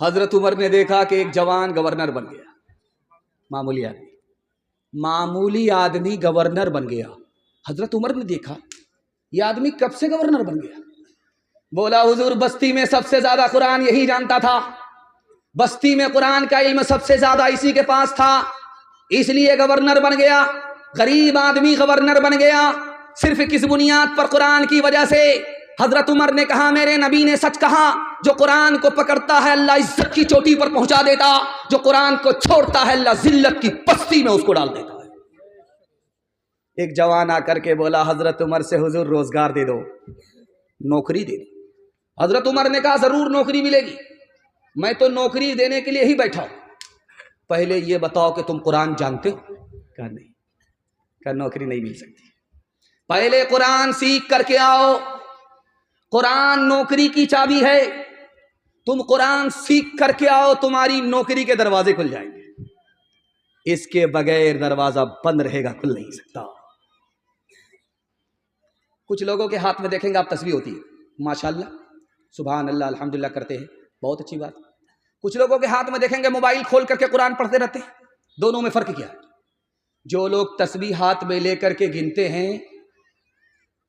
हजरत उमर ने देखा कि एक जवान गवर्नर बन गया, मामूली आदमी गवर्नर बन गया। हजरत उमर ने देखा ये आदमी कब से गवर्नर बन गया। बोला हुजूर बस्ती में सबसे ज्यादा कुरान यही जानता था, बस्ती में कुरान का इल्म सबसे ज्यादा इसी के पास था, इसलिए गवर्नर बन गया। गरीब आदमी गवर्नर बन गया सिर्फ किस बुनियाद पर? कुरान की वजह से। हजरत उमर ने कहा मेरे नबी ने सच कहा, जो कुरान को पकड़ता है अल्लाह इज्जत की चोटी पर पहुंचा देता, जो कुरान को छोड़ता है अल्लाह जिल्लत की पस्ती में उसको डाल देता है। एक जवान आकर के बोला हजरत उमर से हुजूर रोजगार दे दो, नौकरी दे दो। हजरत उमर ने कहा जरूर नौकरी मिलेगी, मैं तो नौकरी देने के लिए ही बैठा हूं, पहले ये बताओ कि तुम कुरान जानते हो? कहा नहीं। कहा नौकरी नहीं मिल सकती, पहले कुरान सीख करके आओ, कुरान नौकरी की चाबी है, तुम कुरान सीख करके आओ, तुम्हारी नौकरी के दरवाजे खुल जाएंगे, इसके बगैर दरवाजा बंद रहेगा, खुल नहीं सकता। कुछ लोगों के हाथ में देखेंगे आप तस्बीह होती है, माशाल्लाह सुभान अल्लाह अल्हम्दुलिल्लाह करते हैं, बहुत अच्छी बात। कुछ लोगों के हाथ में देखेंगे मोबाइल खोल करके कुरान पढ़ते रहते हैं। दोनों में फर्क क्या है? जो लोग तस्बीह हाथ में लेकर के गिनते हैं,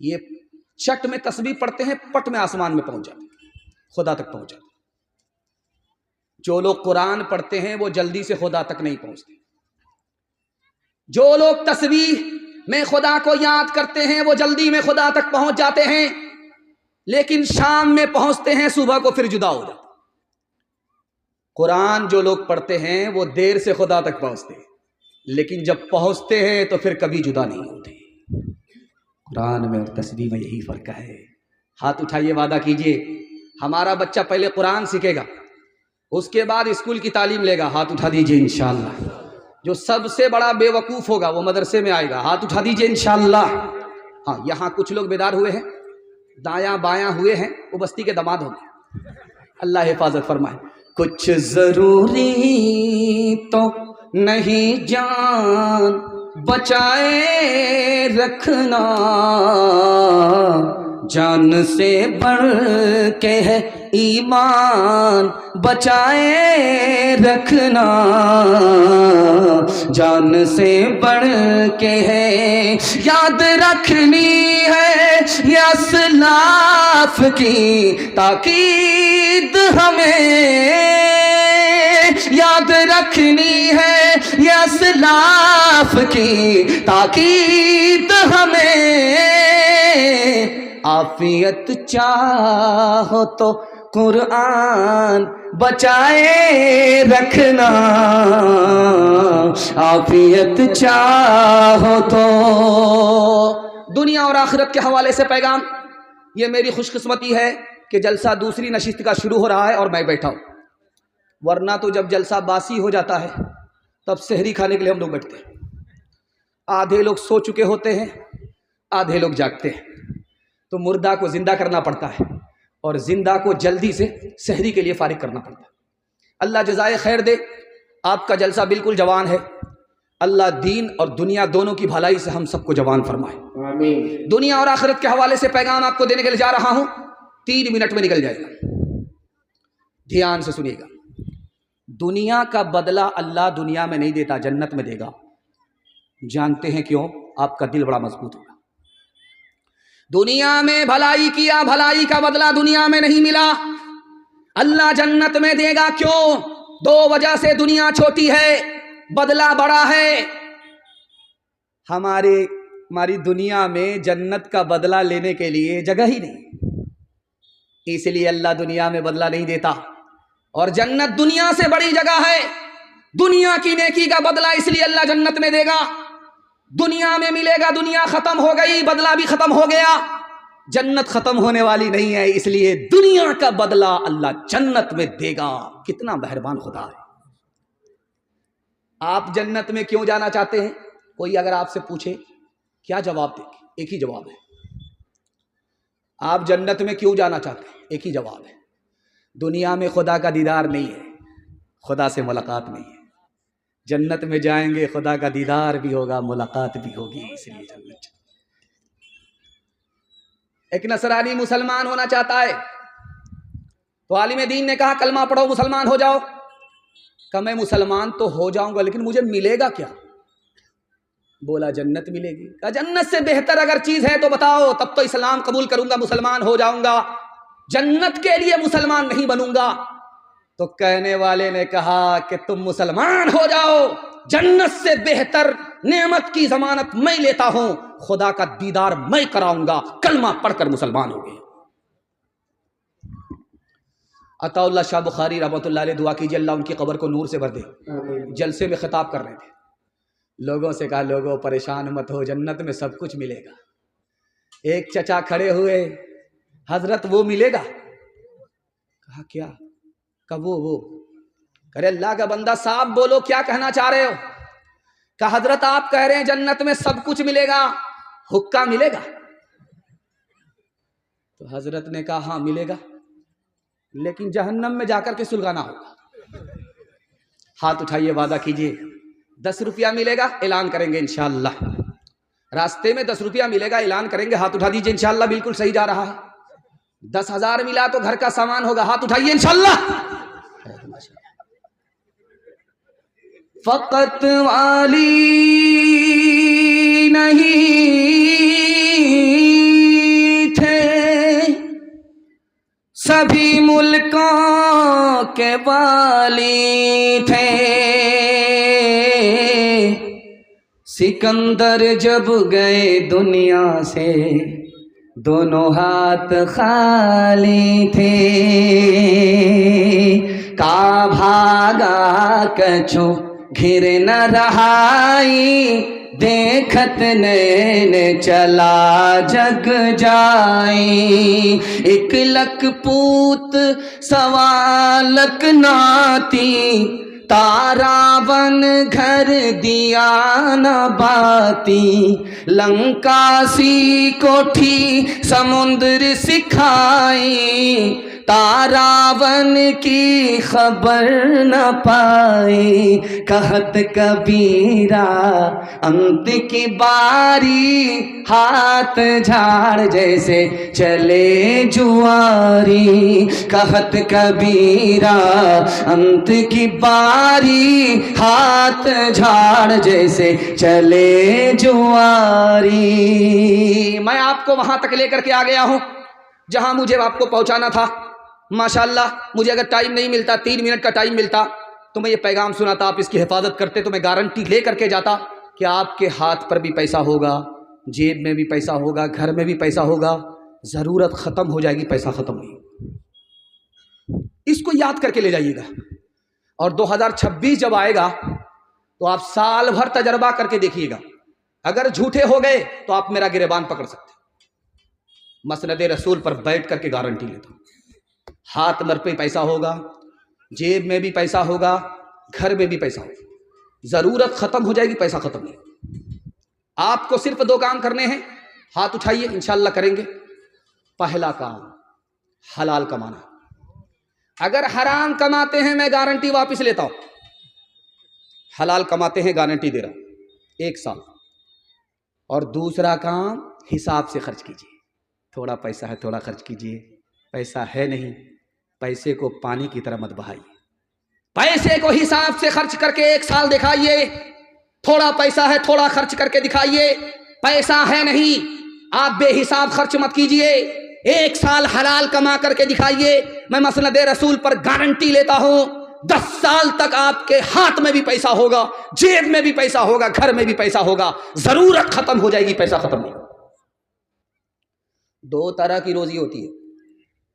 ये चट में तस्बीह पढ़ते हैं, पट में आसमान में पहुंच जाते, खुदा तक पहुंच जाते। जो लोग कुरान पढ़ते हैं वो जल्दी से खुदा तक नहीं पहुंचते। जो लोग तस्बीह में खुदा को याद करते हैं वो जल्दी में खुदा तक पहुंच जाते हैं, लेकिन शाम में पहुंचते हैं, सुबह को फिर जुदा हो जाते। कुरान जो लोग पढ़ते हैं वो देर से खुदा तक पहुंचते हैं, लेकिन जब पहुंचते हैं तो फिर कभी जुदा नहीं होते। कुरान में और तस्बीह में यही फर्क है। हाथ उठाइए, वादा कीजिए हमारा बच्चा पहले कुरान सीखेगा, उसके बाद स्कूल की तालीम लेगा। हाथ उठा दीजिए इंशाअल्लाह। जो सबसे बड़ा बेवकूफ़ होगा वो मदरसे में आएगा। हाथ उठा दीजिए इंशाअल्लाह। हाँ, यहाँ कुछ लोग बेदार हुए हैं, दायां बायां हुए हैं, वो बस्ती के दामाद होंगे, अल्लाह हिफाजत फरमाए। कुछ ज़रूरी तो नहीं जान बचाए रखना, जान से बढ़ के है ईमान बचाए रखना, जान से बढ़ के है याद रखनी है यसलाफ की ताकीद, हमें याद रखनी है यसलाफ की ताकीद, हमें आफियत चाहो तो कुरान बचाए रखना, आफियत चाहो तो। दुनिया और आखिरत के हवाले से पैगाम, ये मेरी खुशकिस्मती है कि जलसा दूसरी नशिस्त का शुरू हो रहा है और मैं बैठा हूँ, वरना तो जब जलसा बासी हो जाता है तब सहरी खाने के लिए हम लोग बैठते हैं। आधे लोग सो चुके होते हैं, आधे लोग जागते हैं, तो मुर्दा को जिंदा करना पड़ता है और जिंदा को जल्दी से सहरी के लिए फारिग करना पड़ता है। अल्लाह जज़ाए खैर दे, आपका जलसा बिल्कुल जवान है। अल्लाह दीन और दुनिया दोनों की भलाई से हम सबको जवान फरमाए, आमीन। दुनिया और आखिरत के हवाले से पैगाम आपको देने के लिए जा रहा हूं, 3 मिनट में निकल जाएगा, ध्यान से सुनिएगा। दुनिया का बदला अल्लाह दुनिया में नहीं देता, जन्नत में देगा। जानते हैं क्यों? आपका दिल बड़ा मजबूत होगा। दुनिया में भलाई किया, भलाई का बदला दुनिया में नहीं मिला, अल्लाह जन्नत में देगा। क्यों? 2 वजह से। दुनिया छोटी है, बदला बड़ा है। हमारी दुनिया में जन्नत का बदला लेने के लिए जगह ही नहीं, इसलिए अल्लाह दुनिया में बदला नहीं देता। और जन्नत दुनिया से बड़ी जगह है, दुनिया की नेकी का बदला इसलिए अल्लाह जन्नत में देगा। दुनिया में मिलेगा, दुनिया खत्म हो गई, बदला भी खत्म हो गया। जन्नत खत्म होने वाली नहीं है, इसलिए दुनिया का बदला अल्लाह जन्नत में देगा। कितना मेहरबान खुदा है। आप जन्नत में क्यों जाना चाहते हैं? कोई अगर आपसे पूछे क्या जवाब देंगे? एक ही जवाब है। आप जन्नत में क्यों जाना चाहते हैं? एक ही जवाब है, दुनिया में खुदा का दीदार नहीं है, खुदा से मुलाकात नहीं है। जन्नत में जाएंगे, खुदा का दीदार भी होगा, मुलाकात भी होगी, इसलिए जन्नत। एक नसरानी मुसलमान होना चाहता है, तो आलिम दीन ने कहा कलमा पढ़ो मुसलमान हो जाओ। कहा मैं मुसलमान तो हो जाऊंगा लेकिन मुझे मिलेगा क्या? बोला जन्नत मिलेगी। कहा जन्नत से बेहतर अगर चीज है तो बताओ, तब तो इस्लाम कबूल करूंगा, मुसलमान हो जाऊंगा, जन्नत के लिए मुसलमान नहीं बनूंगा। तो कहने वाले ने कहा कि तुम मुसलमान हो जाओ, जन्नत से बेहतर नेमत की जमानत मैं लेता हूं, खुदा का दीदार मैं कराऊंगा। कलमा पढ़कर मुसलमान हो गए। अताउल्लाह शाह बुखारी रहमतुल्लाह अलैह दुआ कीजिए अल्लाह उनकी कब्र को नूर से भर दे। जलसे में खिताब कर रहे थे, लोगों से कहा लोगों परेशान मत हो, जन्नत में सब कुछ मिलेगा। एक चचा खड़े हुए, हजरत वो मिलेगा? कहा क्या? कहा वो। अरे अल्लाह का बंदा साहब बोलो क्या कहना चाह रहे हो? कहा हजरत आप कह रहे हैं जन्नत में सब कुछ मिलेगा, हुक्का मिलेगा? तो हजरत ने कहा हाँ मिलेगा, लेकिन जहन्नम में जाकर के सुलगाना होगा। हाथ उठाइए, वादा कीजिए। 10 रुपया मिलेगा, ऐलान करेंगे इंशाअल्लाह। रास्ते में 10 रुपया मिलेगा, ऐलान करेंगे, हाथ उठा दीजिए इंशाअल्लाह बिल्कुल सही जा रहा है। 10,000 मिला तो घर का सामान होगा, हाथ उठाइए इंशाअल्लाह। फकत वाली नहीं थे, सभी मुल्कों के वाली थे। सिकंदर जब गए दुनिया से दोनों हाथ खाली थे। का भागा कछु घिर न रहाई, देखत नैन चला जग जाई। एक लक पूत सवा लक नाती, तारा बन घर दिया न बाती। लंका सी कोठी समुद्र सिखाई, तारावन की खबर न पाई। कहत कबीरा अंत की बारी, हाथ झाड़ जैसे चले जुआरी। कहत कबीरा अंत की बारी, हाथ झाड़ जैसे चले जुआरी। मैं आपको वहां तक लेकर के आ गया हूं जहां मुझे आपको पहुंचाना था। माशाअल्लाह मुझे अगर टाइम नहीं मिलता, 3 मिनट का टाइम मिलता, तो मैं ये पैगाम सुनाता, आप इसकी हिफाजत करते तो मैं गारंटी ले करके जाता कि आपके हाथ पर भी पैसा होगा, जेब में भी पैसा होगा, घर में भी पैसा होगा। ज़रूरत ख़त्म हो जाएगी, पैसा ख़त्म नहीं। इसको याद करके ले जाइएगा। और 2026 जब आएगा तो आप साल भर तजर्बा करके देखिएगा। अगर झूठे हो गए तो आप मेरा गिरेबान पकड़ सकते। मसनद रसूल पर बैठ करके गारंटी लेता हूँ, हाथ मर पे पैसा होगा, जेब में भी पैसा होगा, घर में भी पैसा होगा। ज़रूरत ख़त्म हो जाएगी, पैसा ख़त्म नहीं। आपको सिर्फ 2 काम करने हैं, हाथ उठाइए इंशाअल्लाह करेंगे। पहला काम हलाल कमाना। अगर हराम कमाते हैं मैं गारंटी वापस लेता हूँ, हलाल कमाते हैं गारंटी दे रहा हूँ 1 साल। और दूसरा काम हिसाब से खर्च कीजिए। थोड़ा पैसा है थोड़ा खर्च कीजिए, पैसा है नहीं, पैसे को पानी की तरह मत बहाइए। पैसे को हिसाब से खर्च करके 1 साल दिखाइए। थोड़ा पैसा है थोड़ा खर्च करके दिखाइए। पैसा है नहीं, आप बेहिसाब खर्च मत कीजिए। 1 साल हलाल कमा करके दिखाइए। मैं मसनद रसूल पर गारंटी लेता हूं 10 साल तक आपके हाथ में भी पैसा होगा, जेब में भी पैसा होगा, घर में भी पैसा होगा। जरूरत खत्म हो जाएगी, पैसा खत्म नहीं। 2 तरह की रोजी होती है,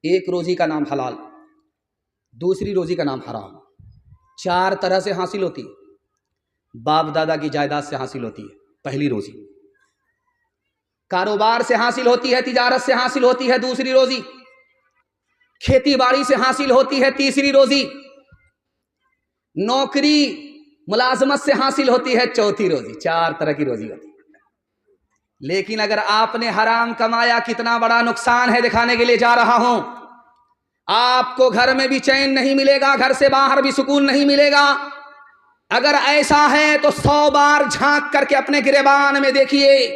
एक रोजी का नाम हलाल, दूसरी रोजी का नाम हराम। 4 तरह से हासिल होती है। बाप दादा की जायदाद से हासिल होती है पहली रोजी, कारोबार से हासिल होती है, तिजारत से हासिल होती है दूसरी रोजी, खेती बाड़ी से हासिल होती है तीसरी रोजी, नौकरी मुलाजमत से हासिल होती है चौथी रोजी। 4 तरह की रोजी होती है। लेकिन अगर आपने हराम कमाया, कितना बड़ा नुकसान है दिखाने के लिए जा रहा हूं। आपको घर में भी चैन नहीं मिलेगा, घर से बाहर भी सुकून नहीं मिलेगा। अगर ऐसा है तो 100 बार झांक करके अपने गिरेबान में देखिए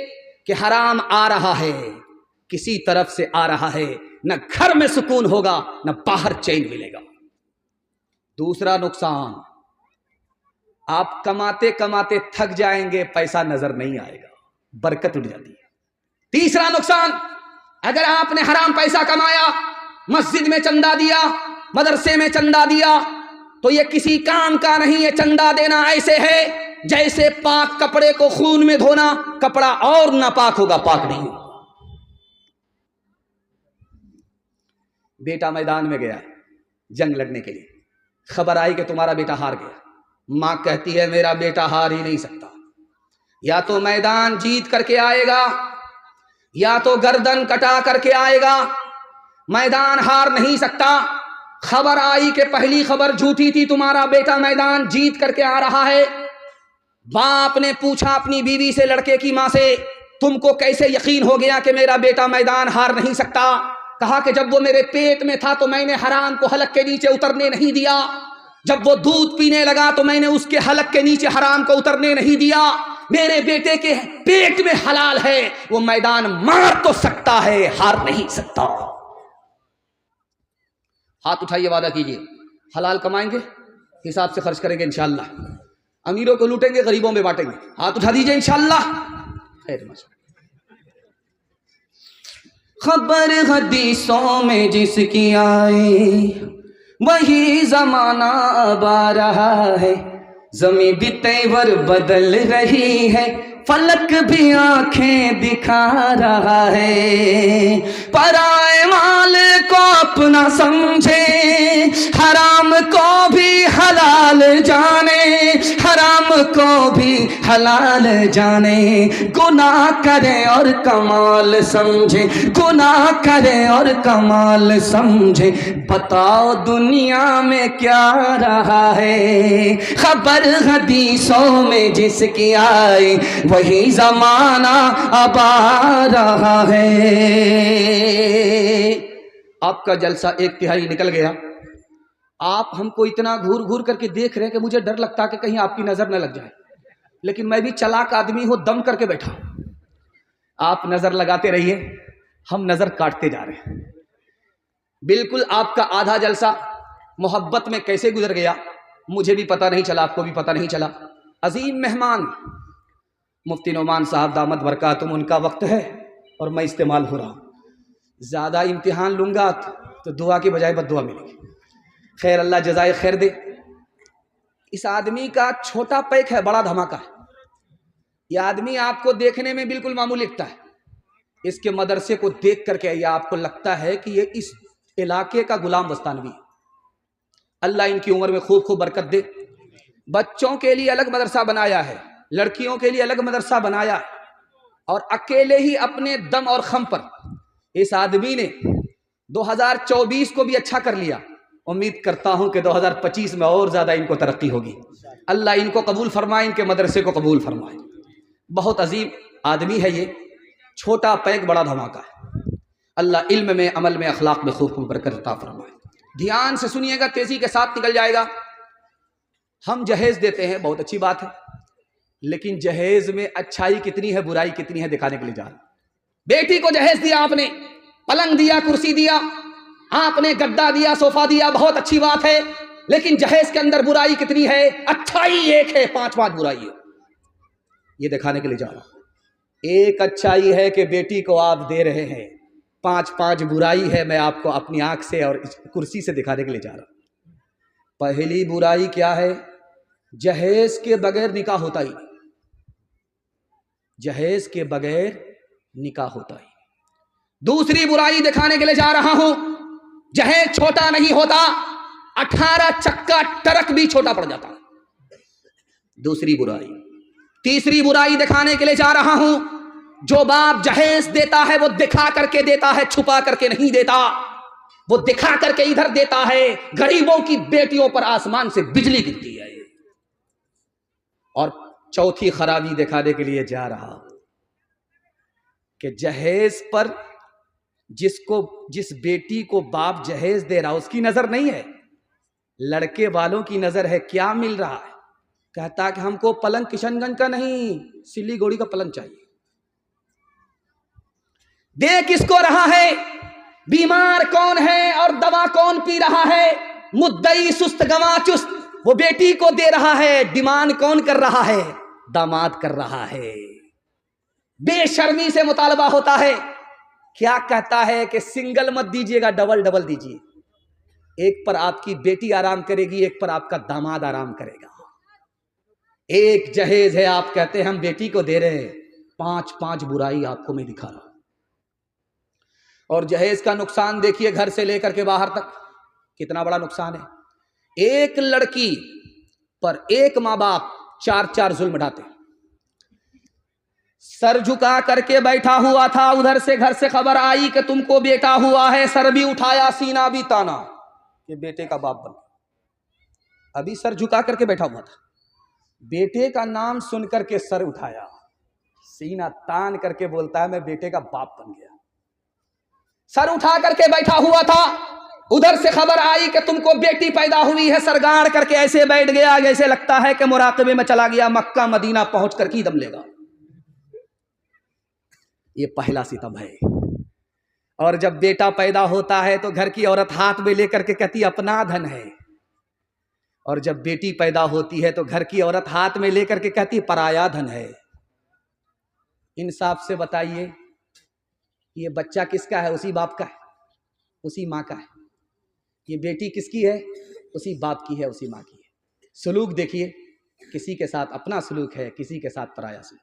कि हराम आ रहा है, किसी तरफ से आ रहा है। न घर में सुकून होगा, न बाहर चैन मिलेगा। दूसरा नुकसान, आप कमाते कमाते थक जाएंगे, पैसा नजर नहीं आएगा, बरकत उड़ जाती है। तीसरा नुकसान, अगर आपने हराम पैसा कमाया, मस्जिद में चंदा दिया, मदरसे में चंदा दिया, तो ये किसी काम का नहीं। ये चंदा देना ऐसे है जैसे पाक कपड़े को खून में धोना, कपड़ा और नापाक होगा, पाक नहीं होगा। बेटा मैदान में गया जंग लड़ने के लिए, खबर आई कि तुम्हारा बेटा हार गया। मां कहती है मेरा बेटा हार ही नहीं सकता, या तो मैदान जीत करके आएगा या तो गर्दन कटा करके आएगा, मैदान हार नहीं सकता। खबर आई कि पहली खबर झूठी थी, तुम्हारा बेटा मैदान जीत करके आ रहा है। बाप ने पूछा अपनी बीवी से, लड़के की मां से, तुमको कैसे यकीन हो गया कि मेरा बेटा मैदान हार नहीं सकता? कहा कि जब वो मेरे पेट में था तो मैंने हराम को हलक के नीचे उतरने नहीं दिया, जब वो दूध पीने लगा तो मैंने उसके हलक के नीचे हराम को उतरने नहीं दिया। मेरे बेटे के पेट में हलाल है, वो मैदान मार तो सकता है, हार नहीं सकता। हाथ उठाइए, वादा कीजिए, हलाल कमाएंगे, हिसाब से खर्च करेंगे इंशाअल्लाह, अमीरों को लूटेंगे, गरीबों में बांटेंगे। हाथ उठा दीजिए इंशाअल्लाह। खैर, खबर हदीसों में जिसकी आए वही जमाना अब आ रहा है, ज़मीं भी तेवर बदल रही है, फलक भी आंखें दिखा रहा है। पराए माल को अपना समझे, हराम को भी हलाल जाने, हराम को भी हलाल जाने, गुनाह करे और कमाल समझे, गुनाह करे और कमाल समझे। बताओ दुनिया में क्या रहा है, खबर हदीसों में जिसकी आई वही जमाना अब आ रहा है। आपका जलसा एक तिहाई निकल गया, आप हमको इतना घूर घूर करके देख रहे हैं कि मुझे डर लगता है कि कहीं आपकी नजर न लग जाए, लेकिन मैं भी चालाक आदमी हूं, दम करके बैठा। आप नजर लगाते रहिए, हम नजर काटते जा रहे हैं। बिल्कुल आपका आधा जलसा मोहब्बत में कैसे गुजर गया, मुझे भी पता नहीं चला, आपको भी पता नहीं चला। अजीम मेहमान मुफ्ती नोमान साहब दामद बरकातुम, उनका वक्त है और मैं इस्तेमाल हो रहा हूँ। ज़्यादा इम्तिहान लूँगा तो दुआ की बजाय बद्दुआ मिलेगी। खैर, अल्लाह जज़ाए खैर दे। इस आदमी का छोटा पैक है, बड़ा धमाका है। यह आदमी आपको देखने में बिल्कुल मामूली लगता है, इसके मदरसे को देख करके यह आपको लगता है कि ये इस इलाके का गुलाम बस्तानवी है। अल्लाह इनकी उम्र में खूब खूब बरकत दे। बच्चों के लिए अलग मदरसा बनाया है, लड़कियों के लिए अलग मदरसा बनाया, और अकेले ही अपने दम और खम पर इस आदमी ने 2024 को भी अच्छा कर लिया। उम्मीद करता हूं कि 2025 में और ज़्यादा इनको तरक्की होगी। अल्लाह इनको कबूल फरमाए, इनके मदरसे को कबूल फरमाए। बहुत अजीम आदमी है ये, छोटा पैक बड़ा धमाका है। अल्लाह इल्म में, अमल में, अखलाक में खूब खूब बरकत अता फरमाए। ध्यान से सुनिएगा, तेजी के साथ निकल जाएगा। हम जहेज देते हैं, बहुत अच्छी बात है, लेकिन जहेज में अच्छाई कितनी है, बुराई कितनी है, दिखाने के लिए जा रहे। बेटी को जहेज दिया आपने, पलंग दिया, कुर्सी दिया, आपने गद्दा दिया, सोफा दिया, बहुत अच्छी बात है, लेकिन जहेज के अंदर बुराई कितनी है, अच्छाई एक है, 5 बुराई है, ये दिखाने के लिए जा रहा। एक अच्छाई है कि बेटी को आप दे रहे हैं, 5 बुराई है, मैं आपको अपनी आंख से और इस कुर्सी से दिखाने के लिए जा रहा। पहली बुराई क्या है, जहेज के बगैर निकाह होता ही नहीं, जहेज के बगैर निकाह होता ही। दूसरी बुराई दिखाने के लिए जा रहा हूं, जहेज छोटा नहीं होता, 18 चक्का ट्रक भी छोटा पड़ जाता। दूसरी बुराई। तीसरी बुराई दिखाने के लिए जा रहा हूं, जो बाप जहेज देता है वो दिखा करके देता है, छुपा करके नहीं देता, वो दिखा करके इधर देता है। गरीबों की बेटियों पर आसमान से बिजली गिरती है। और चौथी खराबी दिखाने के लिए जा रहा कि जहेज पर जिस बेटी को बाप जहेज दे रहा उसकी नजर नहीं है, लड़के वालों की नजर है। क्या मिल रहा है, कहता कि हमको पलंग किशनगंज का नहीं, सिलीगुड़ी का पलंग चाहिए। दे किसको रहा है, बीमार कौन है और दवा कौन पी रहा है? मुद्दई सुस्त गवां चुस्त, वो बेटी को दे रहा है। डिमांड कौन कर रहा है? दामाद कर रहा है। बेशर्मी से मुतालबा होता है। क्या कहता है कि सिंगल मत दीजिएगा, डबल डबल दीजिए। एक पर आपकी बेटी आराम करेगी, एक पर आपका दामाद आराम करेगा। एक जहेज है, आप कहते हैं हम बेटी को दे रहे हैं, 5-5 बुराई आपको मैं दिखा रहा हूं। और जहेज का नुकसान देखिए, घर से लेकर के बाहर तक कितना बड़ा नुकसान है। एक लड़की पर एक माँ बाप 4-4 जुल्म ढाते। सर झुका करके बैठा हुआ था, उधर से घर से खबर आई कि तुमको बेटा हुआ है। सर भी उठाया, सीना भी ताना कि बेटे का बाप बन। अभी सर झुका करके बैठा हुआ था, बेटे का नाम सुन करके सर उठाया, सीना तान करके बोलता है मैं बेटे का बाप बन गया। सर उठा करके बैठा हुआ था, उधर से खबर आई कि तुमको बेटी पैदा हुई है। सर गाड़ करके ऐसे बैठ गया जैसे लगता है कि मुराकबे में चला गया, मक्का मदीना पहुंच कर की दम लेगा। ये पहला सितम है। और जब बेटा पैदा होता है तो घर की औरत हाथ में लेकर के कहती अपना धन है, और जब बेटी पैदा होती है तो घर की औरत हाथ में लेकर के कहती पराया धन है। इंसाफ से बताइए, ये बच्चा किसका है? उसी बाप का है, उसी माँ का है। ये बेटी किसकी है? उसी बाप की है, उसी माँ की है। सलूक देखिए, किसी के साथ अपना सलूक है, किसी के साथ पराया सलूक।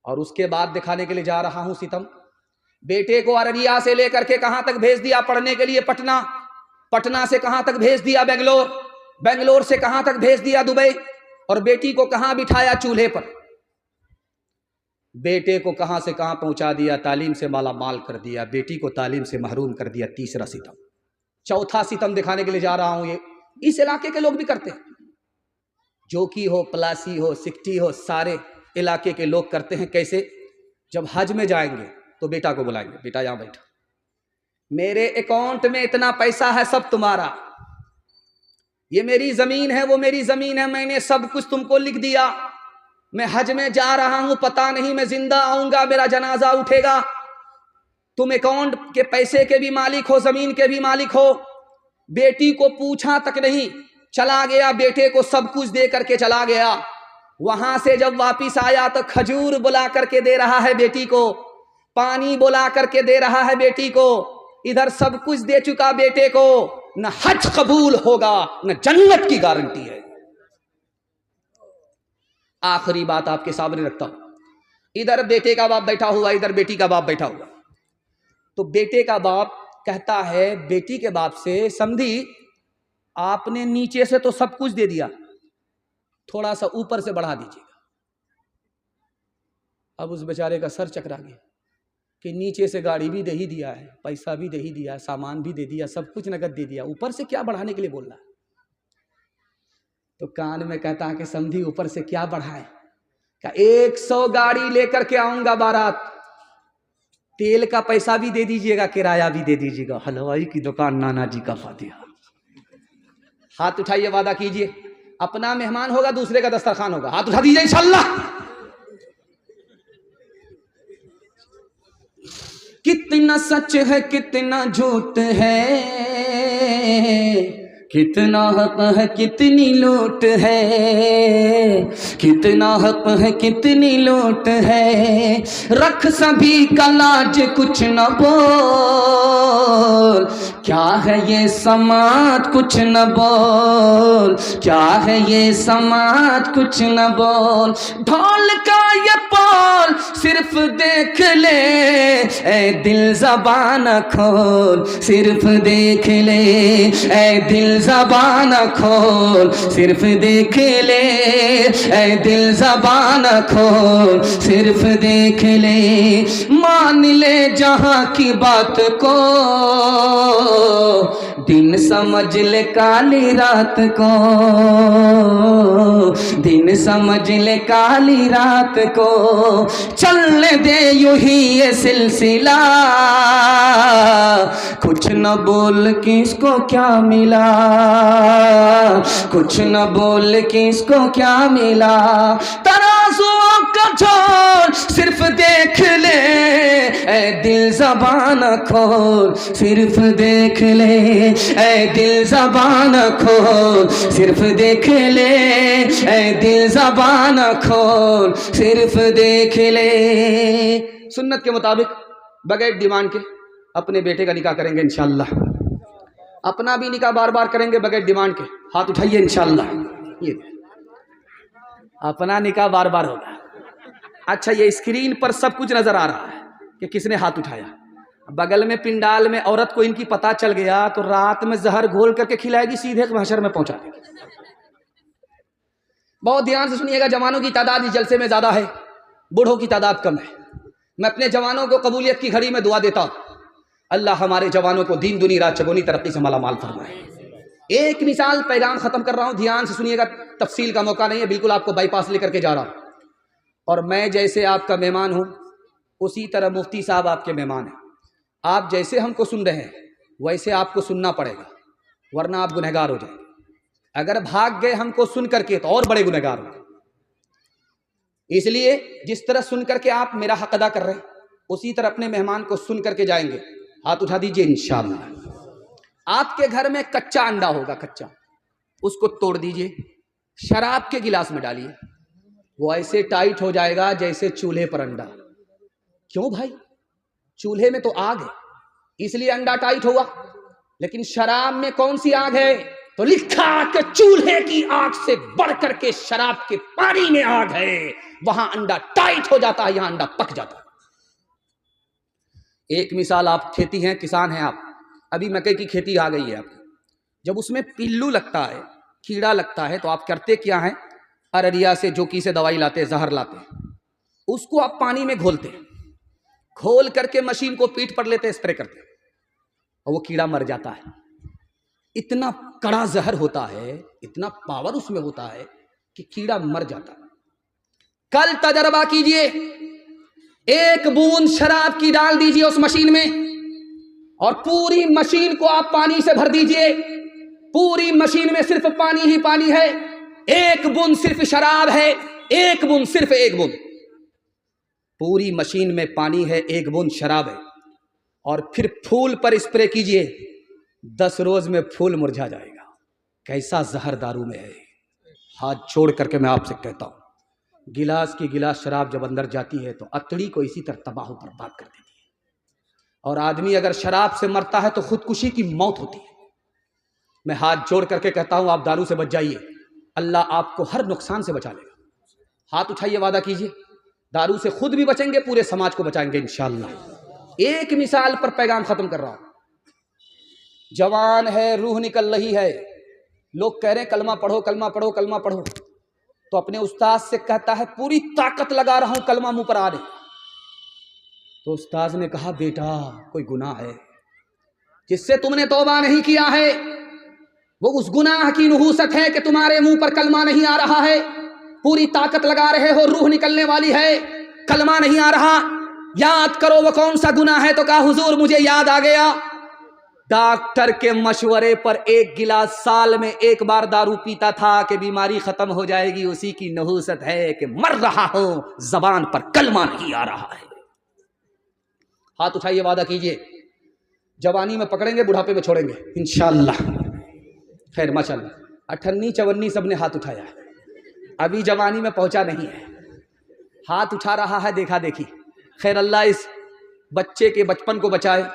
और उसके बाद दिखाने के लिए जा रहा हूं सितम। बेटे को अररिया से लेकर के कहां तक भेज दिया पढ़ने के लिए? पटना। पटना से कहां तक भेज दिया? बेंगलोर। बेंगलोर से कहां तक भेज दिया? दुबई। और बेटी को कहां बिठाया? चूल्हे पर। बेटे को कहां से कहां पहुंचा दिया? तालीम से माला माल कर दिया, बेटी को तालीम से महरूम कर दिया। तीसरा सितम। चौथा सितम दिखाने के लिए जा रहा हूं, ये इस इलाके के लोग भी करते हैं। जोकी हो, पलासी हो, सिकटी हो, सारे इलाके के लोग करते हैं। कैसे? जब हज में जाएंगे तो बेटा को बुलाएंगे, बेटा यहां बैठो, मेरे अकाउंट में इतना पैसा है, सब तुम्हारा। ये मेरी जमीन है, वो मेरी जमीन है, मैंने सब कुछ तुमको लिख दिया। मैं हज में जा रहा हूं, पता नहीं मैं जिंदा आऊंगा, मेरा जनाजा उठेगा। तुम अकाउंट के पैसे के भी मालिक हो, जमीन के भी मालिक हो। बेटी को पूछा तक नहीं, चला गया, बेटे को सब कुछ दे करके चला गया। वहां से जब वापिस आया तो खजूर बुला करके दे रहा है बेटी को, पानी बुला करके दे रहा है बेटी को। इधर सब कुछ दे चुका बेटे को, न हज कबूल होगा न जन्नत की गारंटी है। आखिरी बात आपके सामने रखता हूं। इधर बेटे का बाप बैठा हुआ, इधर बेटी का बाप बैठा हुआ। तो बेटे का बाप कहता है बेटी के बाप से, समधी आपने नीचे से तो सब कुछ दे दिया, थोड़ा सा ऊपर से बढ़ा दीजिएगा। अब उस बेचारे का सर चकरा गया कि नीचे से गाड़ी भी दे ही दिया है, पैसा भी दे ही दिया है, सामान भी दे दिया, सब कुछ नगद दे दिया, ऊपर से क्या बढ़ाने के लिए बोल रहा है? तो कान में कहता है कि समधी ऊपर से क्या बढ़ाए? क्या 100 गाड़ी लेकर के आऊंगा बारात, तेल का पैसा भी दे दीजिएगा, किराया भी दे दीजिएगा, हलवाई की दुकान नाना जी का फातिहा। हाथ उठाइए, वादा कीजिए, अपना मेहमान होगा, दूसरे का दस्तरखान होगा। हाथ उठा दीजिए इंशाअल्लाह। कितना सच है कितना झूठ है, कितना हक है कितनी लूट है, कितना हक है कितनी लूट है। रख सभी का लाज कुछ न बोल, क्या है ये समाज कुछ न बोल, क्या है ये समाज कुछ न बोल। ढोल का ये बोल सिर्फ देख ले, ऐ दिल ज़बान खोल, सिर्फ देख ले, ऐ दिल ज़बान खोल, सिर्फ देख ले, ऐ दिल ज़बान खोल, सिर्फ देख ले। मान ले जहाँ की बात को, दिन समझ ले काली रात को, दिन समझ ले काली रात को। चलने दे यूं ही ये सिलसिला, कुछ न बोल किसको क्या मिला, कुछ न बोल किसको क्या मिला। तराजुओं को छोड़ सिर्फ देख ले, ऐ दिल ज़बान खोल सिर्फ देख ले, ऐ दिल ज़बान खोल सिर्फ देख ले, ऐ दिल ज़बान खोल सिर्फ देख ले। सुन्नत के मुताबिक बगैर डिमांड के अपने बेटे का निकाह करेंगे इंशाअल्लाह। अपना भी निकाह बार बार करेंगे बगैर डिमांड के, हाथ उठाइए इंशाअल्लाह। ये अपना निकाह बार बार होगा। अच्छा, ये स्क्रीन पर सब कुछ नजर आ रहा है कि किसने हाथ उठाया। बगल में पिंडाल में औरत को इनकी पता चल गया तो रात में जहर घोल करके खिलाएगी, सीधे महशर में पहुंचा देगी। बहुत ध्यान से सुनिएगा, जवानों की तादाद इस जलसे में ज्यादा है, बूढ़ों की तादाद कम है। मैं अपने जवानों को कबूलियत की घड़ी में दुआ देता हूं, अल्लाह हमारे जवानों को दीन दुनी रात चगोनी तरक्की से माला माल फरमाए। एक मिसाल, पैगाम खत्म कर रहा हूं, ध्यान से सुनिएगा, तफसील का मौका नहीं है, बिल्कुल आपको बाईपास लेकर के जा रहा हूं। और मैं जैसे आपका मेहमान हूं उसी तरह मुफ्ती साहब आपके मेहमान हैं। आप जैसे हमको सुन रहे हैं वैसे आपको सुनना पड़ेगा, वरना आप गुनहगार हो जाएंगे। अगर भाग गए हमको सुन करके तो और बड़े गुनहगार होंगे। इसलिए जिस तरह सुन करके आप मेरा हक अदा कर रहे हैं उसी तरह अपने मेहमान को सुन करके जाएंगे। हाथ उठा दीजिए इंशाअल्लाह। आपके घर में कच्चा अंडा होगा, कच्चा, उसको तोड़ दीजिए, शराब के गिलास में डालिए, वो ऐसे टाइट हो जाएगा जैसे चूल्हे पर अंडा। क्यों भाई? चूल्हे में तो आग है इसलिए अंडा टाइट हुआ, लेकिन शराब में कौन सी आग है? तो लिखा कि चूल्हे की आग से बढ़ करके शराब के पानी में आग है। वहां अंडा टाइट हो जाता है, यहां अंडा पक जाता है। एक मिसाल, आप खेती हैं, किसान हैं आप, अभी मकई की खेती आ गई है आपकी, जब उसमें पिल्लू लगता है, कीड़ा लगता है, तो आप करते क्या हैं? अररिया से जोकी से दवाई लाते, जहर लाते, उसको आप पानी में घोलते, घोल करके मशीन को पीठ पर लेते, स्प्रे करते, और वो कीड़ा मर जाता है। इतना कड़ा जहर होता है, इतना पावर उसमें होता है कि कीड़ा मर जाता है। कल तजर्बा कीजिए, एक बूंद शराब की डाल दीजिए उस मशीन में और पूरी मशीन को आप पानी से भर दीजिए। पूरी मशीन में सिर्फ पानी ही पानी है, एक बूंद सिर्फ शराब है, एक बूंद, सिर्फ एक बूंद। पूरी मशीन में पानी है, एक बूंद शराब है, और फिर फूल पर स्प्रे कीजिए, 10 रोज में फूल मुरझा जाएगा। कैसा जहर दारू में है। हाथ छोड़ करके मैं आपसे कहता हूं, गिलास की गिलास शराब जब अंदर जाती है तो अतड़ी को इसी तरह तबाह बर्बाद कर देती है। और आदमी अगर शराब से मरता है तो खुदकुशी की मौत होती है। मैं हाथ जोड़ करके कहता हूं, आप दारू से बच जाइए, अल्लाह आपको हर नुकसान से बचा लेगा। हाथ उठाइए, वादा कीजिए, दारू से खुद भी बचेंगे, पूरे समाज को बचाएंगे इंशाअल्लाह। एक मिसाल पर पैगाम खत्म कर रहा हूं। जवान है, रूह निकल रही है, लोग कह रहे हैं कलमा पढ़ो, कलमा पढ़ो, कलमा पढ़ो, तो अपने उस्ताद से कहता है पूरी ताकत लगा रहा हूं कलमा मुंह पर आ रहे। तो उस्ताद ने कहा, बेटा कोई गुनाह है जिससे तुमने तौबा नहीं किया है, वो उस गुनाह की नहूसत है कि तुम्हारे मुंह पर कलमा नहीं आ रहा है। पूरी ताकत लगा रहे हो, रूह निकलने वाली है, कलमा नहीं आ रहा। याद करो वो कौन सा गुनाह है। तो कहा, हुजूर मुझे याद आ गया, डॉक्टर के मशवरे पर एक गिलास साल में एक बार दारू पीता था कि बीमारी खत्म हो जाएगी, उसी की नहूसत है कि मर रहा हो, जबान पर कलमा नहीं आ रहा है। हाथ उठाइए, वादा कीजिए, जवानी में पकड़ेंगे, बुढ़ापे में छोड़ेंगे इंशाअल्लाह। खैर माशाअल्लाह, 58 54 सबने हाथ उठाया है, अभी जवानी में पहुंचा नहीं है, हाथ उठा रहा है देखा देखी। खैर अल्लाह इस बच्चे के बचपन को बचाए,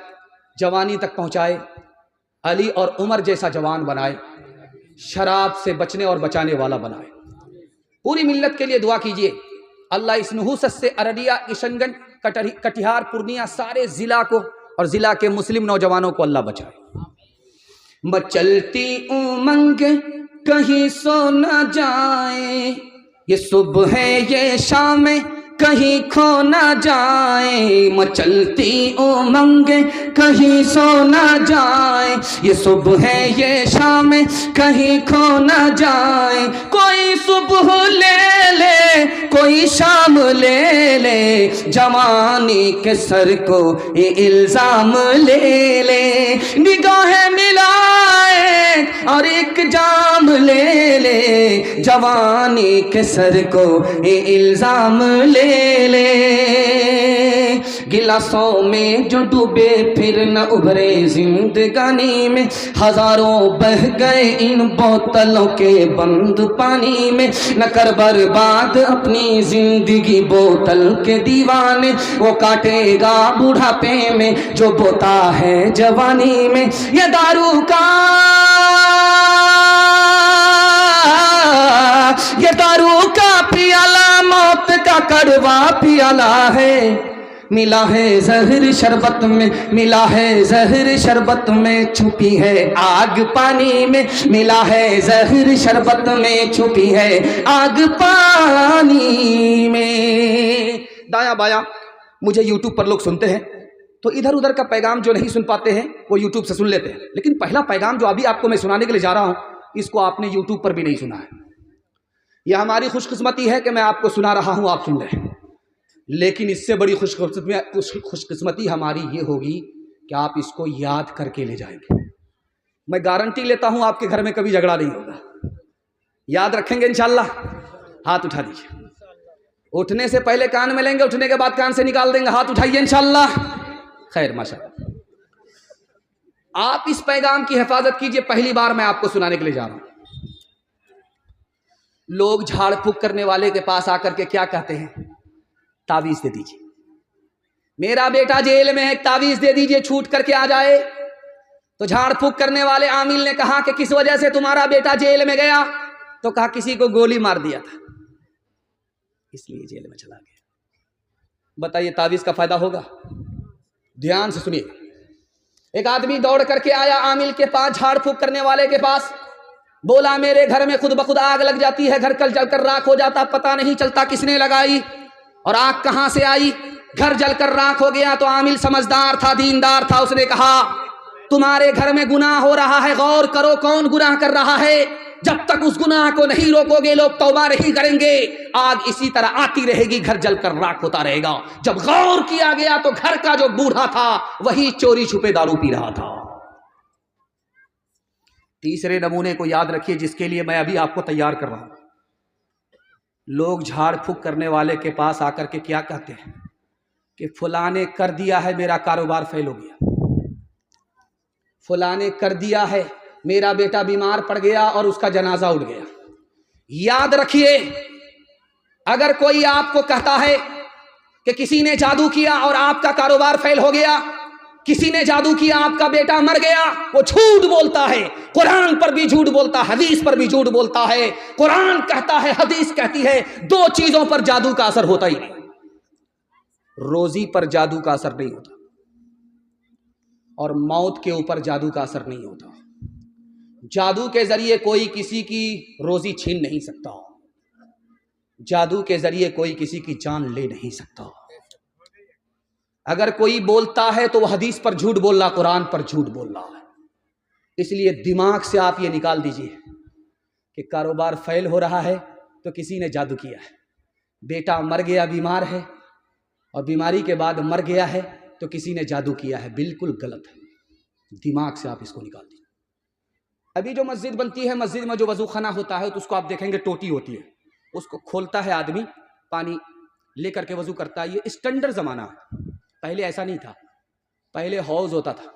जवानी तक पहुंचाए, अली और उमर जैसा जवान बनाए, शराब से बचने और बचाने वाला बनाए। पूरी मिल्लत के लिए दुआ कीजिए, अल्लाह इस नहूसत से अररिया, किशनगंज, कटिहार, पूर्णिया, सारे जिला को और जिला के मुस्लिम नौजवानों को अल्लाह बचाए। मचलती उमंग कहीं सो न जाए, ये सुबह ये शाम कहीं खो न जाए। मचलती उमंग कहीं सो न जाए, ये सुबह ये शाम कहीं खो न जाए। कोई सुबह ले ले, कोई शाम ले ले, जवानी के सर को ये इल्जाम ले ले। निगाहें मिलाए और एक जाम ले ले, जवानी के सर को ये इल्जाम ले ले। गिलासों में जो डूबे फिर न उभरे जिंदगानी में, हजारों बह गए इन बोतलों के बंद पानी में। न कर बर्बाद अपनी जिंदगी बोतल के दीवाने, वो काटेगा बुढ़ापे में जो बोता है जवानी में। ये दारू का पियाला मौत का कड़वा पियाला है। मिला है जहर शरबत में, मिला है जहर शरबत में, छुपी है आग पानी में। मिला है जहर शरबत में, छुपी है आग पानी में। दाया बाया मुझे यूट्यूब पर लोग सुनते हैं तो इधर उधर का पैगाम जो नहीं सुन पाते हैं वो यूट्यूब से सुन लेते हैं, लेकिन पहला पैगाम जो अभी आपको मैं सुनाने के लिए जा रहा हूं, इसको आपने यूट्यूब पर भी नहीं सुना है। यह हमारी खुशकिस्मती है कि मैं आपको सुना रहा हूं, आप सुन रहे हैं। लेकिन इससे बड़ी खुशकिस्मती हमारी ये होगी कि आप इसको याद करके ले जाएंगे। मैं गारंटी लेता हूं आपके घर में कभी झगड़ा नहीं होगा। याद रखेंगे इंशाल्लाह। हाथ उठा दीजिए। उठने से पहले कान में लेंगे, उठने के बाद कान से निकाल देंगे। हाथ उठाइए इंशाल्लाह। खैर माशाअल्लाह। आप इस पैगाम की हिफाजत कीजिए। पहली बार मैं आपको सुनाने के लिए जा रहा हूं। लोग झाड़ फूक करने वाले के पास आकर के क्या कहते हैं? तावीज दे दीजिए, मेरा बेटा जेल में है, तावीज दे दीजिए, छूट करके आ जाए। तो झाड़ फूक करने वाले आमिल ने कहा कि किस वजह से तुम्हारा बेटा जेल में गया? तो कहा किसी को गोली मार दिया था, इसलिए जेल में चला गया। बताइए तावीज का फायदा होगा? ध्यान से सुनिए। एक आदमी दौड़ करके आया आमिल के पास, झाड़ फूक करने वाले के पास। बोला मेरे घर में खुद ब खुद आग लग जाती है, घर कल जलकर राख हो जाता, पता नहीं चलता किसने लगाई और आग कहां से आई। घर जलकर राख हो गया। तो आमिल समझदार था, दीनदार था, उसने कहा तुम्हारे घर में गुनाह हो रहा है, गौर करो कौन गुनाह कर रहा है। जब तक उस गुनाह को नहीं रोकोगे, लोग तौबा नहीं करेंगे, आग इसी तरह आती रहेगी, घर जलकर राख होता रहेगा। जब गौर किया गया तो घर का जो बूढ़ा था वही चोरी छुपे दारू पी रहा था। तीसरे नमूने को याद रखिए जिसके लिए मैं अभी आपको तैयार कर रहा हूं। लोग झाड़ फूक करने वाले के पास आकर के क्या कहते हैं कि फुला ने कर दिया है, मेरा कारोबार फेल हो गया। फुला ने कर दिया है, मेरा बेटा बीमार पड़ गया और उसका जनाजा उठ गया। याद रखिए, अगर कोई आपको कहता है कि किसी ने जादू किया और आपका कारोबार फेल हो गया, किसी ने जादू किया आपका बेटा मर गया, वो झूठ बोलता है। कुरान पर भी झूठ बोलता है, हदीस पर भी झूठ बोलता है। कुरान कहता है, हदीस कहती है, दो चीजों पर जादू का असर होता ही नहीं। रोजी पर जादू का असर नहीं होता और मौत के ऊपर जादू का असर नहीं होता। जादू के जरिए कोई किसी की रोजी छीन नहीं सकता, जादू के जरिए कोई किसी की जान ले नहीं सकता। अगर कोई बोलता है तो वह हदीस पर झूठ बोल रहा, कुरान पर झूठ बोल रहा है। इसलिए दिमाग से आप ये निकाल दीजिए कि कारोबार फेल हो रहा है तो किसी ने जादू किया है, बेटा मर गया बीमार है और बीमारी के बाद मर गया है तो किसी ने जादू किया है। बिल्कुल गलत है। दिमाग से आप इसको निकाल दीजिए। अभी जो मस्जिद बनती है, मस्जिद में जो वजू खाना होता है तो उसको आप देखेंगे टोटी होती है, उसको खोलता है आदमी, पानी लेकर के वजू करता है। ये स्टैंडर्ड जमाना है, पहले ऐसा नहीं था। पहले हौज होता था,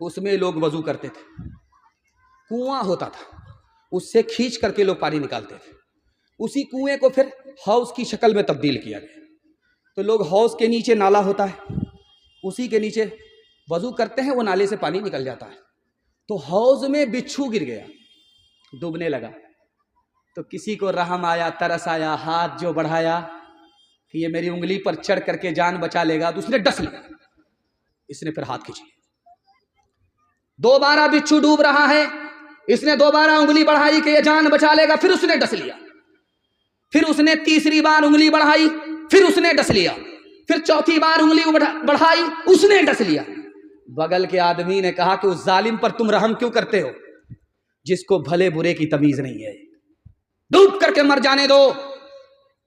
उसमें लोग वजू करते थे। कुआं होता था, उससे खींच करके लोग पानी निकालते थे। उसी कुएं को फिर हौज की शक्ल में तब्दील किया गया। तो लोग हौज के नीचे नाला होता है, उसी के नीचे वजू करते हैं, वो नाले से पानी निकल जाता है। तो हौज में बिच्छू गिर गया, डूबने लगा। तो किसी को रहम आया, तरस आया, हाथ जो बढ़ाया कि ये मेरी उंगली पर चढ़ करके जान बचा लेगा, तो उसने डस लिया। इसने फिर हाथ खींचे, दोबारा बिच्छू डूब रहा है, इसने दोबारा उंगली बढ़ाई कि ये जान बचा लेगा, फिर उसने डस लिया। फिर उसने तीसरी बार उंगली बढ़ाई, फिर उसने डस लिया। फिर चौथी बार उंगली बढ़ाई, उसने डस लिया। बगल के आदमी ने कहा कि उस जालिम पर तुम रहम क्यों करते हो, जिसको भले बुरे की तमीज नहीं है, डूब करके मर जाने दो।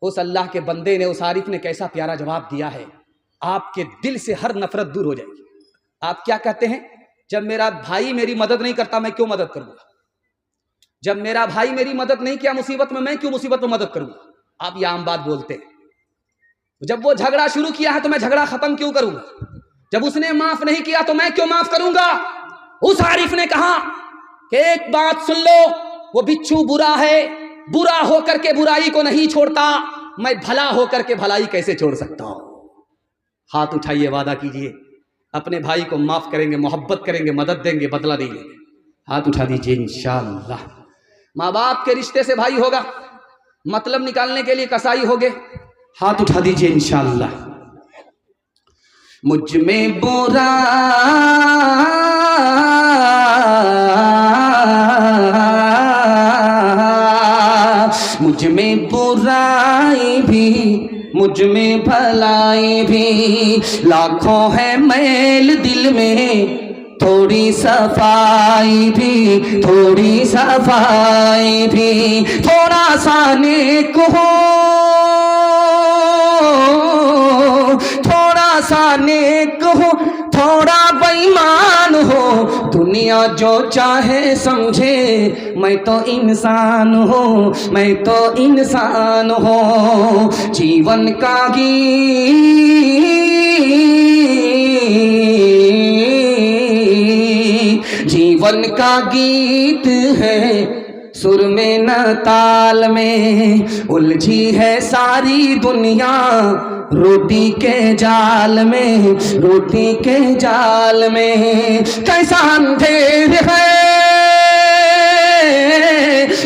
उस अल्लाह के बंदे ने, उस आरिफ ने कैसा प्यारा जवाब दिया है। आपके दिल से हर नफरत दूर हो जाएगी। आप क्या कहते हैं जब मेरा भाई मेरी मदद नहीं करता मैं क्यों मदद करूंगा? जब मेरा भाई मेरी मदद नहीं किया मुसीबत में, मैं क्यों मुसीबत में मदद करूंगा? आप ये आम बात बोलते हैं। जब वो झगड़ा शुरू किया है तो मैं झगड़ा खत्म क्यों करूंगा? जब उसने माफ नहीं किया तो मैं क्यों माफ करूंगा? उस आरिफ ने कहा कि एक बात सुन लो, वो बिच्छू बुरा है, बुरा होकर के बुराई को नहीं छोड़ता, मैं भला होकर के भलाई कैसे छोड़ सकता हूं? हाथ उठाइए, वादा कीजिए अपने भाई को माफ करेंगे, मोहब्बत करेंगे, मदद देंगे, बदला नहीं लेंगे। हाथ उठा दीजिए इंशाअल्लाह। माँ बाप के रिश्ते से भाई होगा, मतलब निकालने के लिए कसाई होगे। हाथ उठा दीजिए इंशाअल्लाह। मुझ में बुरा मुझ में बुराई भी, मुझ में भलाई भी, लाखों है मैल दिल में, थोड़ी सफाई भी, थोड़ी सफाई भी, थोड़ा सा नेक हो, थोड़ा सा नेक हो, थोड़ा बेईमान हो, दुनिया जो चाहे समझे, मैं तो इंसान हूँ, मैं तो इंसान हूँ। जीवन का जीवन का गीत है, सुर में न ताल में, उलझी है सारी दुनिया रोटी के जाल में, रोटी के जाल में। कैसा अंधेर है,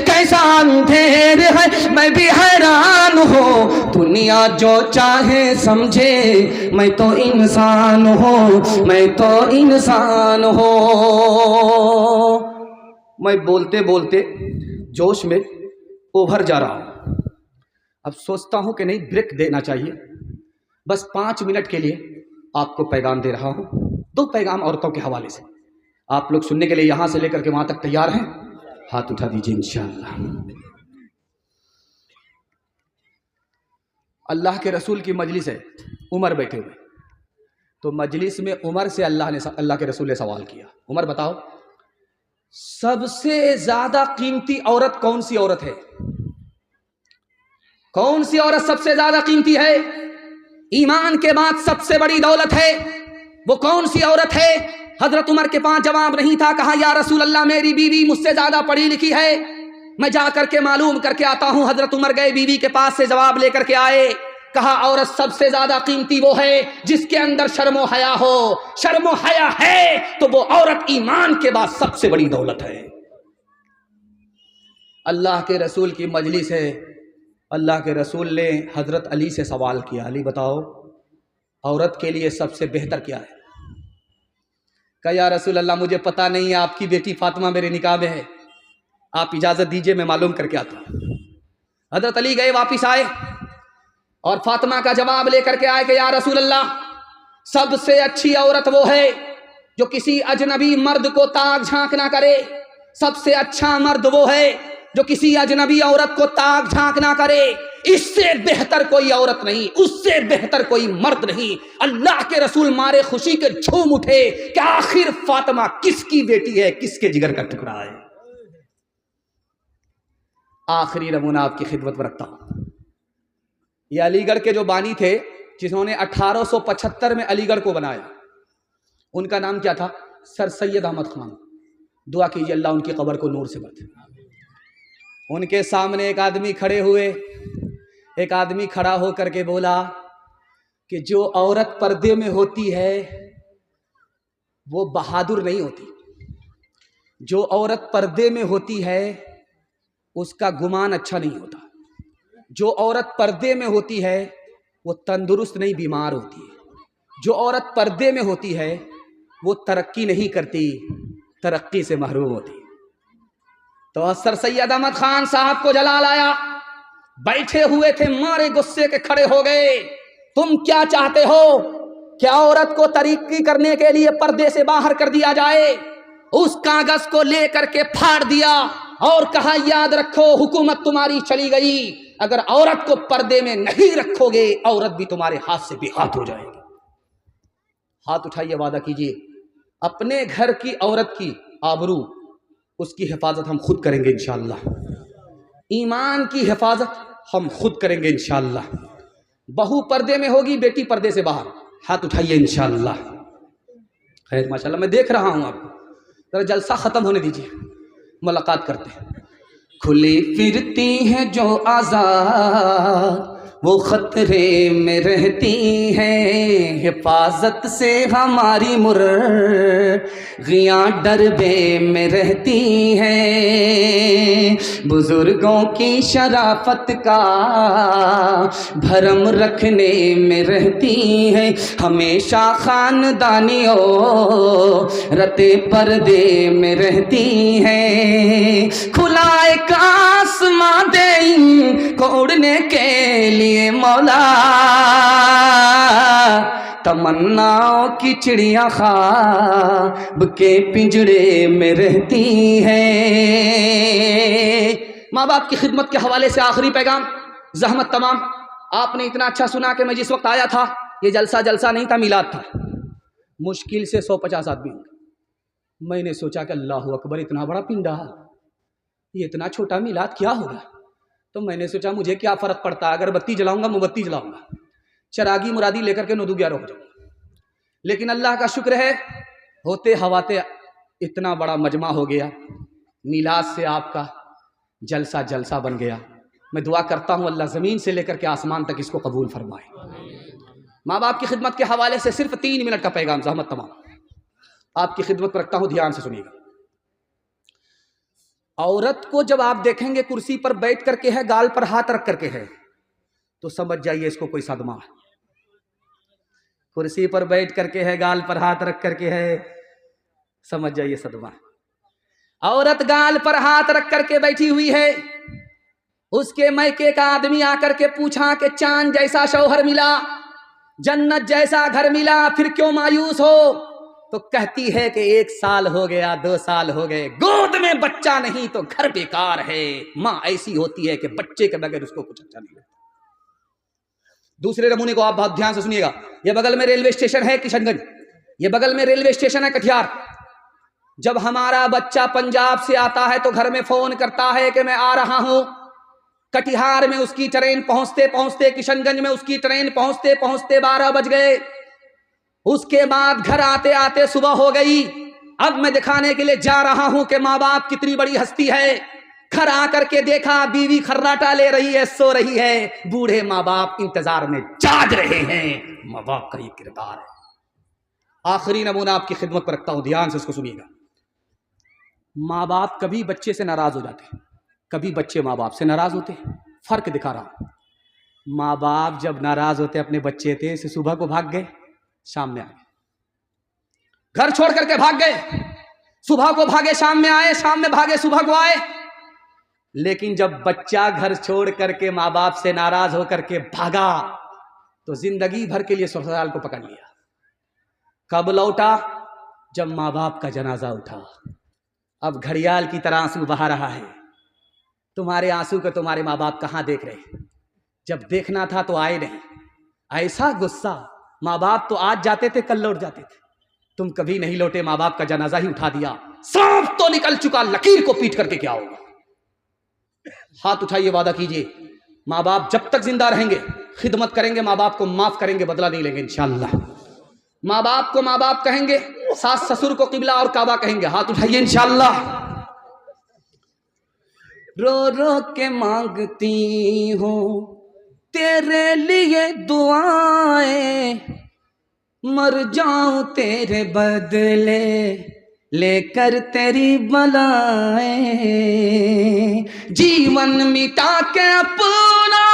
कैसा अंधेर है, मैं भी हैरान हूँ। दुनिया जो चाहे समझे, मैं तो इंसान हूँ, मैं तो इंसान हूँ। मैं बोलते बोलते जोश में ओवर जा रहा हूँ। अब सोचता हूँ कि नहीं, ब्रेक देना चाहिए। बस 5 मिनट के लिए आपको पैगाम दे रहा हूँ, 2 पैगाम औरतों के हवाले से। आप लोग सुनने के लिए यहाँ से लेकर के वहाँ तक तैयार हैं? हाथ उठा दीजिए इंशाअल्लाह। अल्लाह के रसूल की मजलिस है, उमर बैठे हुए, तो मजलिस में उमर से अल्लाह के रसूल ने सवाल किया, उमर बताओ सबसे ज्यादा कीमती औरत कौन सी औरत है? कौन सी औरत सबसे ज्यादा कीमती है? ईमान के बाद सबसे बड़ी दौलत है, वो कौन सी औरत है? हजरत उमर के पास जवाब नहीं था। कहा या रसूल अल्लाह, मेरी बीवी मुझसे ज्यादा पढ़ी लिखी है, मैं जा करके मालूम करके आता हूं। हजरत उमर गए, बीवी के पास से जवाब लेकर के आए। कहा औरत सबसे ज्यादा कीमती वो है जिसके अंदर शर्मो हया हो। शर्मो हया है तो वो औरत ईमान के बाद सबसे बड़ी दौलत है। अल्लाह के रसूल की मजलिस है, अल्लाह के रसूल ने हजरत अली से सवाल किया, अली बताओ औरत के लिए सबसे बेहतर क्या है? कहा या रसूल अल्लाह, मुझे पता नहीं है, आपकी बेटी फातिमा मेरे निकाह में है, आप इजाजत दीजिए मैं मालूम करके आता हूं। हजरत अली गए, वापिस आए और फातिमा का जवाब लेकर के आए कि या रसूल अल्लाह, सबसे अच्छी औरत वो है जो किसी अजनबी मर्द को ताक झांक ना करे। सबसे अच्छा मर्द वो है जो किसी अजनबी औरत को ताक झांक ना करे। इससे बेहतर कोई औरत नहीं, उससे बेहतर कोई मर्द नहीं। अल्लाह के रसूल मारे खुशी के झूम उठे कि आखिर फातिमा किसकी बेटी है, किसके जिगर का टुकड़ा है। आखिरी नमूना आपकी खिदमत में रखता हूं। ये अलीगढ़ के जो बानी थे जिन्होंने 1875 में अलीगढ़ को बनाया, उनका नाम क्या था? सर सैयद अहमद खान। दुआ कीजिए अल्लाह उनकी कब्र को नूर से भर दे। उनके सामने एक आदमी खड़े हुए, एक आदमी खड़ा होकर के बोला कि जो औरत पर्दे में होती है वो बहादुर नहीं होती, जो औरत पर्दे में होती है उसका गुमान अच्छा नहीं होता, जो औरत पर्दे में होती है वो तंदुरुस्त नहीं बीमार होती है, जो औरत पर्दे में होती है वो तरक्की नहीं करती, तरक्की से महरूम होती। तो सर सैयद अहमद खान साहब को जलाल आया, बैठे हुए थे, मारे गुस्से के खड़े हो गए। तुम क्या चाहते हो? क्या औरत को तरक्की करने के लिए पर्दे से बाहर कर दिया जाए? उस कागज को लेकर के फाड़ दिया और कहा याद रखो हुकूमत तुम्हारी चली गई, अगर औरत को पर्दे में नहीं रखोगे औरत भी तुम्हारे हाथ से बेहाथ हो जाएगी। हाथ उठाइए, वादा कीजिए अपने घर की औरत की आबरू, उसकी हिफाजत हम खुद करेंगे इंशाअल्लाह। ईमान की हिफाजत हम खुद करेंगे इंशाअल्लाह। बहू पर्दे में होगी, बेटी पर्दे से बाहर, हाथ उठाइए इंशाअल्लाह। खैर माशाअल्लाह, मैं देख रहा हूँ आपको, जरा जलसा ख़त्म होने दीजिए, मुलाकात करते हैं। खुली फिरती है जो आज़ाद वो खतरे में रहती हैं, हिफाजत से हमारी मुर्गियाँ डरबे में रहती हैं। बुजुर्गों की शराफत का भरम रखने में रहती हैं, हमेशा खानदानियों रते पर्दे में रहती हैं। खुला एक आसमां दे इनको उड़ने के लिए मौला, तमन्नाओं की चिड़िया ख्वाब के पिंजड़े में रहती हैं। माँ बाप की खिदमत के हवाले से आखिरी पैगाम, जहमत तमाम। आपने इतना अच्छा सुना कि मैं जिस वक्त आया था, ये जलसा नहीं था, मिलाद था। मुश्किल से 150 आदमी। मैंने सोचा कि अल्लाह अकबर, इतना बड़ा पिंडा, ये इतना छोटा मिलाद क्या होगा। तो मैंने सोचा मुझे क्या फ़र्क पड़ता, अगर बत्ती जलाऊंगा, मोमबत्ती जलाऊंगा, चरागी मुरादी लेकर के 9-11 हो जाऊंगा। लेकिन अल्लाह का शुक्र है, होते हवाते इतना बड़ा मजमा हो गया, मिलाद से आपका जलसा बन गया। मैं दुआ करता हूँ अल्लाह ज़मीन से लेकर के आसमान तक इसको कबूल फरमाए। माँ बाप की खिदमत के हवाले से सिर्फ 3 मिनट का पैगाम, ज़हमत तमाम, आपकी खिदमत पर रखता हूँ, ध्यान से सुनिएगा। औरत को जब आप देखेंगे कुर्सी पर बैठ करके है, गाल पर हाथ रख करके है, तो समझ जाइए इसको कोई सदमा है। कुर्सी पर बैठ करके है, गाल पर हाथ रख करके है, समझ जाइए सदमा। औरत गाल पर हाथ रख करके बैठी हुई है, उसके मैके का आदमी आकर के पूछा कि चांद जैसा शौहर मिला, जन्नत जैसा घर मिला, फिर क्यों मायूस हो। तो कहती है कि 1 साल हो गया, 2 साल हो गए, गोद में बच्चा नहीं तो घर बेकार है। माँ ऐसी होती है कि बच्चे के बगैर उसको कुछ अच्छा नहीं लगता। दूसरे नमूने को आप बहुत ध्यान से सुनिएगा। ये बगल में रेलवे स्टेशन है किशनगंज, ये बगल में रेलवे स्टेशन है कटिहार। जब हमारा बच्चा पंजाब से आता है तो घर में फोन करता है कि मैं आ रहा हूं। कटिहार में उसकी ट्रेन पहुंचते पहुंचते, किशनगंज में उसकी ट्रेन पहुंचते पहुंचते 12 बज गए। उसके बाद घर आते आते सुबह हो गई। अब मैं दिखाने के लिए जा रहा हूं कि माँ बाप कितनी बड़ी हस्ती है। घर आकर के देखा बीवी खर्राटा ले रही है, सो रही है। बूढ़े माँ बाप इंतजार में जाग रहे हैं। माँ बाप का ये किरदार है। आखिरी नमूना आपकी खिदमत पर रखता हूं, ध्यान से इसको सुनिएगा। माँ बाप कभी बच्चे से नाराज हो जाते हैं, कभी बच्चे माँ बाप से नाराज होते हैं। फर्क दिखा रहा हूं। माँ बाप जब नाराज होते अपने बच्चे थे, से सुबह को भाग गए, शाम में आ गए, घर छोड़ करके भाग गए। सुबह को भागे, शाम में आए, शाम में भागे, सुबह को आए। लेकिन जब बच्चा घर छोड़ करके माँ बाप से नाराज होकर के भागा तो जिंदगी भर के लिए ससुराल को पकड़ लिया। कब लौटा? जब माँ बाप का जनाजा उठा। अब घड़ियाल की तरह आंसू बहा रहा है। तुम्हारे आंसू को तुम्हारे माँ बाप कहाँ देख रहे? जब देखना था तो आए नहीं। ऐसा गुस्सा। माँ बाप तो आज जाते थे, कल लौट जाते थे, तुम कभी नहीं लौटे। माँ बाप का जनाजा ही उठा दिया। सांप तो निकल चुका, लकीर को पीट करके क्या होगा? हाथ उठाइए, वादा कीजिए, माँ बाप जब तक जिंदा रहेंगे खिदमत करेंगे, माँ बाप को माफ करेंगे, बदला नहीं लेंगे इंशाअल्लाह। माँ बाप को माँ बाप कहेंगे, सास ससुर को किबला और काबा कहेंगे। हाथ उठाइए इंशाअल्लाह। रो रो के मांगती हूँ तेरे लिए दुआएं, मर जाऊं तेरे बदले लेकर तेरी बलाएं। जीवन मिटा के अपना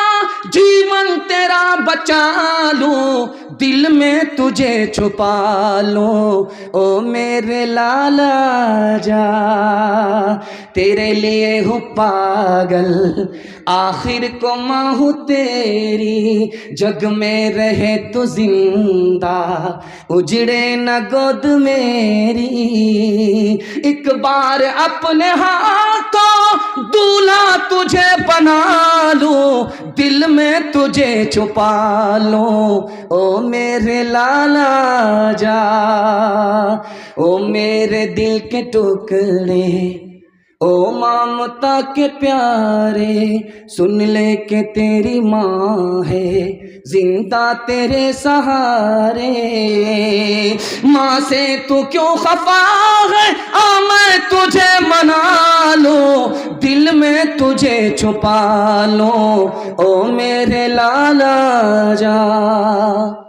जीवन तेरा बचा लूं, दिल में तुझे छुपा लूं। ओ मेरे लाला जा, तेरे लिए हूँ पागल, आखिर को माँ हूँ तेरी। जग में रहे तो जिंदा, उजड़े न गोद मेरी। एक बार अपने हाथों दूल्हा तुझे बना लूं, दिल में तुझे छुपा लूं, ओ मेरे लाला जा, ओ मेरे दिल के टुकड़े, ओ ममता के प्यारे, सुन ले के तेरी माँ है जिंदा तेरे सहारे। माँ से तू क्यों खफा है, आ मैं तुझे मना लूं, दिल में तुझे छुपा लूं, ओ मेरे लाला जा।